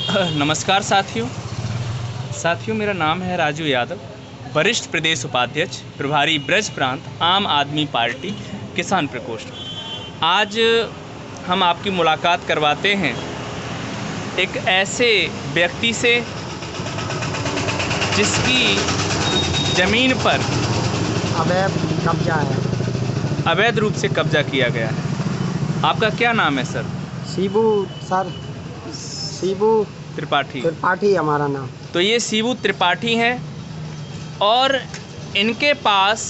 नमस्कार साथियों, मेरा नाम है राजू यादव, वरिष्ठ प्रदेश उपाध्यक्ष प्रभारी ब्रज प्रांत आम आदमी पार्टी किसान प्रकोष्ठ। आज हम आपकी मुलाकात करवाते हैं एक ऐसे व्यक्ति से जिसकी ज़मीन पर अवैध रूप से कब्जा किया गया है। आपका क्या नाम है सर? शिबू त्रिपाठी हमारा नाम। तो ये शिबू त्रिपाठी हैं और इनके पास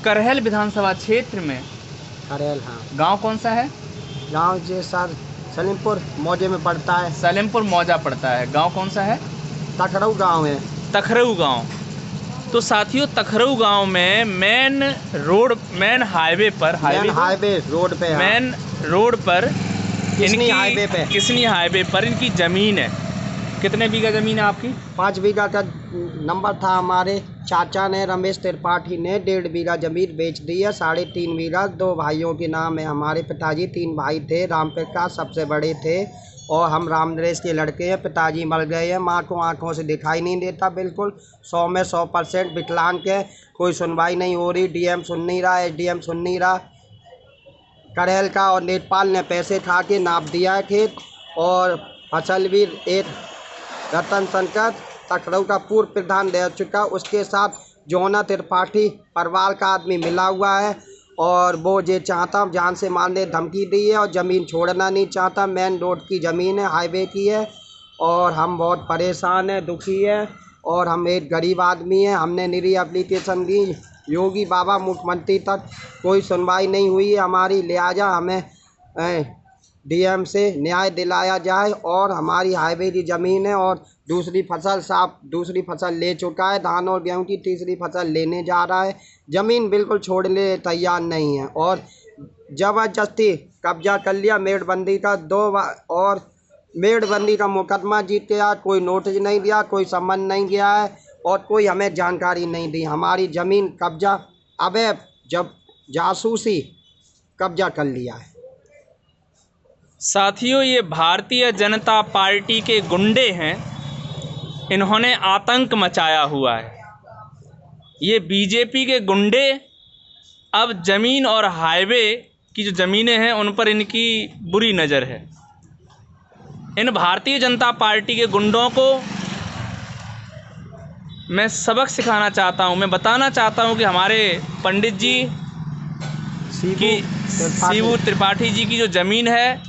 करहल विधानसभा क्षेत्र में करहल, हाँ। गांव कौन सा है? गांव जो सर सलीमपुर मौजे में पड़ता है। सलीमपुर मौजा पड़ता है। गांव कौन सा है? तखरऊ गांव है। तखरऊ गांव। तो साथियों, तखरऊ गांव में मेन हाईवे रोड पर किसनी हाईवे पर इनकी ज़मीन है। कितने बीघा ज़मीन है आपकी? 5 बीघा का नंबर था। हमारे चाचा ने, रमेश त्रिपाठी ने 1.5 बीघा ज़मीन बेच दी है। 3.5 बीघा 2 भाइयों के नाम है। हमारे पिताजी 3 भाई थे। राम प्रकाश सबसे बड़े थे और हम राम नरेश के लड़के हैं। पिताजी मर गए हैं। माँ को आँखों से दिखाई नहीं देता, बिल्कुल 100 में 100% विकलांग है। कोई सुनवाई नहीं हो रही। डीएम सुन नहीं रहा, एसडीएम सुन नहीं रहा। करहल का और नेपाल ने पैसे खा के नाप दिया है खेत। और फसल भी एक रतन शंकर तखरऊ का पूर्व प्रधान रह चुका, उसके साथ जोना त्रिपाठी परिवार का आदमी मिला हुआ है। और वो ये चाहता जान से मारने धमकी दी है और ज़मीन छोड़ना नहीं चाहता। मेन रोड की ज़मीन है, हाईवे की है। और हम बहुत परेशान हैं, दुखी हैं। और हम एक गरीब आदमी हैं। हमने निरी एप्लीकेशन दी योगी बाबा मुख्यमंत्री तक, कोई सुनवाई नहीं हुई है हमारी। लिहाजा हमें डीएम से न्याय दिलाया जाए। और हमारी हाईवे की ज़मीन है और दूसरी फसल ले चुका है, धान और गेहूं की। तीसरी फसल लेने जा रहा है। ज़मीन बिल्कुल छोड़ने तैयार नहीं है और ज़बरदस्ती कब्जा कर लिया। मेड़बंदी का 2 बार और मेड़बंदी का मुकदमा जीत गया। कोई नोटिस नहीं दिया, कोई सम्मन नहीं गया है और कोई हमें जानकारी नहीं दी। हमारी ज़मीन कब्जा अवैध जब जासूसी कब्जा कर लिया है। साथियों, ये भारतीय जनता पार्टी के गुंडे हैं। इन्होंने आतंक मचाया हुआ है। ये बीजेपी के गुंडे अब ज़मीन और हाईवे की जो ज़मीनें हैं उन पर इनकी बुरी नज़र है। इन भारतीय जनता पार्टी के गुंडों को मैं सबक सिखाना चाहता हूँ। मैं बताना चाहता हूँ कि हमारे पंडित जी की, शिबू त्रिपाठी जी की जो ज़मीन है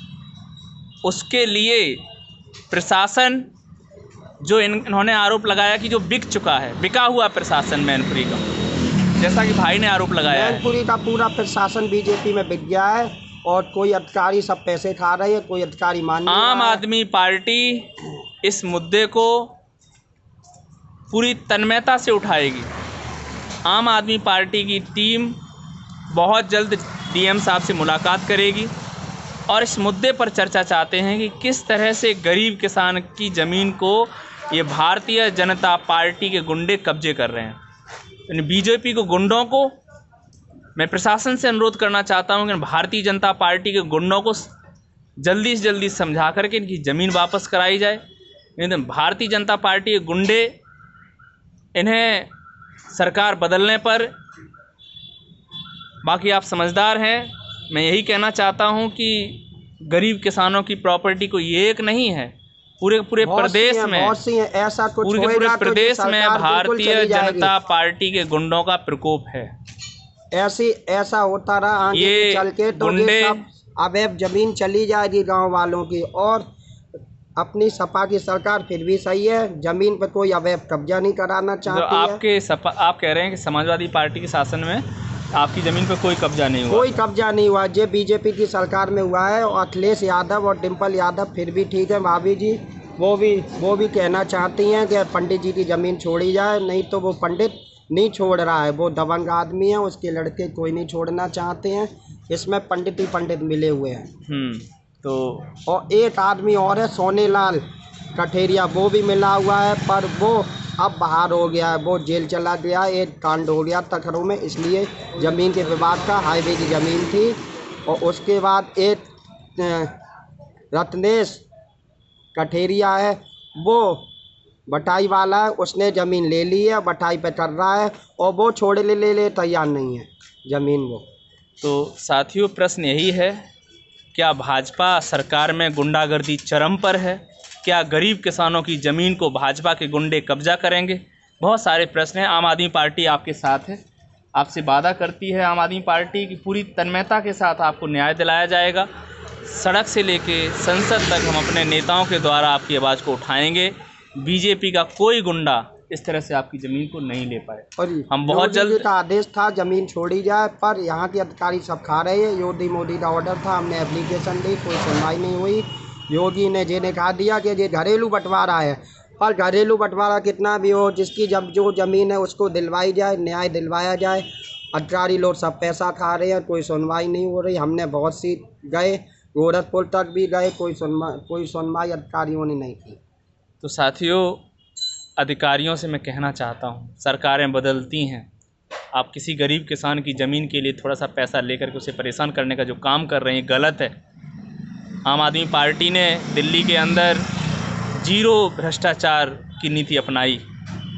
उसके लिए प्रशासन, जो इन्होंने आरोप लगाया कि जो बिक चुका है, बिका हुआ प्रशासन मैनपुरी का, जैसा कि भाई ने आरोप लगाया है। मैनपुरी का पूरा प्रशासन बीजेपी में बिक गया है और कोई अधिकारी सब पैसे खा रहे हैं, कोई अधिकारी मान नहीं रहा है। आम आदमी पार्टी इस मुद्दे को पूरी तन्मयता से उठाएगी। आम आदमी पार्टी की टीम बहुत जल्द डीएम साहब से मुलाकात करेगी और इस मुद्दे पर चर्चा चाहते हैं कि किस तरह से गरीब किसान की ज़मीन को ये भारतीय जनता पार्टी के गुंडे कब्जे कर रहे हैं। इन बीजेपी को गुंडों को मैं प्रशासन से अनुरोध करना चाहता हूं कि भारतीय जनता पार्टी के गुंडों को जल्दी से जल्दी समझा करके इनकी ज़मीन वापस कराई जाए। लेकिन भारतीय जनता पार्टी के गुंडे, इन्हें सरकार बदलने पर, बाकी आप समझदार हैं, मैं यही कहना चाहता हूं कि गरीब किसानों की प्रॉपर्टी को ये एक नहीं है, पूरे प्रदेश में, ऐसा कुछ पूरे प्रदेश में भारतीय जनता पार्टी के गुंडों का प्रकोप है। ऐसा होता रहा ये चल के तो गुंडे अवैध ज़मीन चली जाएगी गांव वालों की। और अपनी सपा की सरकार फिर भी सही है, ज़मीन पर कोई अवैध कब्जा नहीं कराना चाहती है। आप कह रहे हैं कि समाजवादी पार्टी के शासन में आपकी ज़मीन पर कोई कब्जा नहीं हुआ? कोई कब्जा नहीं हुआ। जो बीजेपी की सरकार में हुआ है। और अखिलेश यादव और डिम्पल यादव फिर भी ठीक है। भाभी जी वो भी कहना चाहती हैं कि पंडित जी की ज़मीन छोड़ी जाए, नहीं तो वो पंडित नहीं छोड़ रहा है। वो दबंग आदमी है, उसके लड़के कोई नहीं छोड़ना चाहते हैं। इसमें पंडित ही पंडित मिले हुए हैं। तो और एक आदमी और है, सोनेलाल कठेरिया, वो भी मिला हुआ है, पर वो अब बाहर हो गया है। वो जेल चला गया। एक कांड हो गया तखरऊ में, इसलिए ज़मीन के विवाद का, हाईवे की ज़मीन थी। और उसके बाद एक रत्नेश कठेरिया है, वो बटाई वाला है, उसने ज़मीन ले ली है, बटाई पे कर रहा है और वो छोड़ ले तैयार नहीं है ज़मीन वो। तो साथियों, प्रश्न यही है, क्या भाजपा सरकार में गुंडागर्दी चरम पर है? क्या गरीब किसानों की ज़मीन को भाजपा के गुंडे कब्जा करेंगे? बहुत सारे प्रश्न हैं। आम आदमी पार्टी आपके साथ है, आपसे वादा करती है आम आदमी पार्टी की पूरी तन्मयता के साथ आपको न्याय दिलाया जाएगा। सड़क से लेके संसद तक हम अपने नेताओं के द्वारा आपकी आवाज़ को उठाएंगे। बीजेपी का कोई गुंडा इस तरह से आपकी ज़मीन को नहीं ले पाए। और हम बहुत योगी जी जल्द का आदेश था ज़मीन छोड़ी जाए, पर यहाँ के अधिकारी सब खा रहे हैं। योगी मोदी का ऑर्डर था, हमने एप्लीकेशन दी, कोई सुनवाई नहीं हुई। योगी ने जिन्हें कहा दिया कि ये घरेलू बंटवारा है, और घरेलू बंटवारा कितना भी हो, जिसकी जब जो ज़मीन है उसको दिलवाई जाए, न्याय दिलवाया जाए। अधिकारी लोग सब पैसा खा रहे हैं, कोई सुनवाई नहीं हो रही। हमने बहुत सी गए, गोरखपुर तक भी गए, कोई सुनवाई अधिकारियों ने नहीं की। तो साथियों, अधिकारियों से मैं कहना चाहता हूँ, सरकारें बदलती हैं, आप किसी गरीब किसान की ज़मीन के लिए थोड़ा सा पैसा लेकर के उसे परेशान करने का जो काम कर रहे हैं गलत है। आम आदमी पार्टी ने दिल्ली के अंदर जीरो भ्रष्टाचार की नीति अपनाई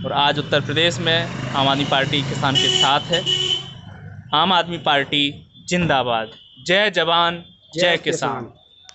और आज उत्तर प्रदेश में आम आदमी पार्टी किसान के साथ है। आम आदमी पार्टी जिंदाबाद। जय जवान जय किसान।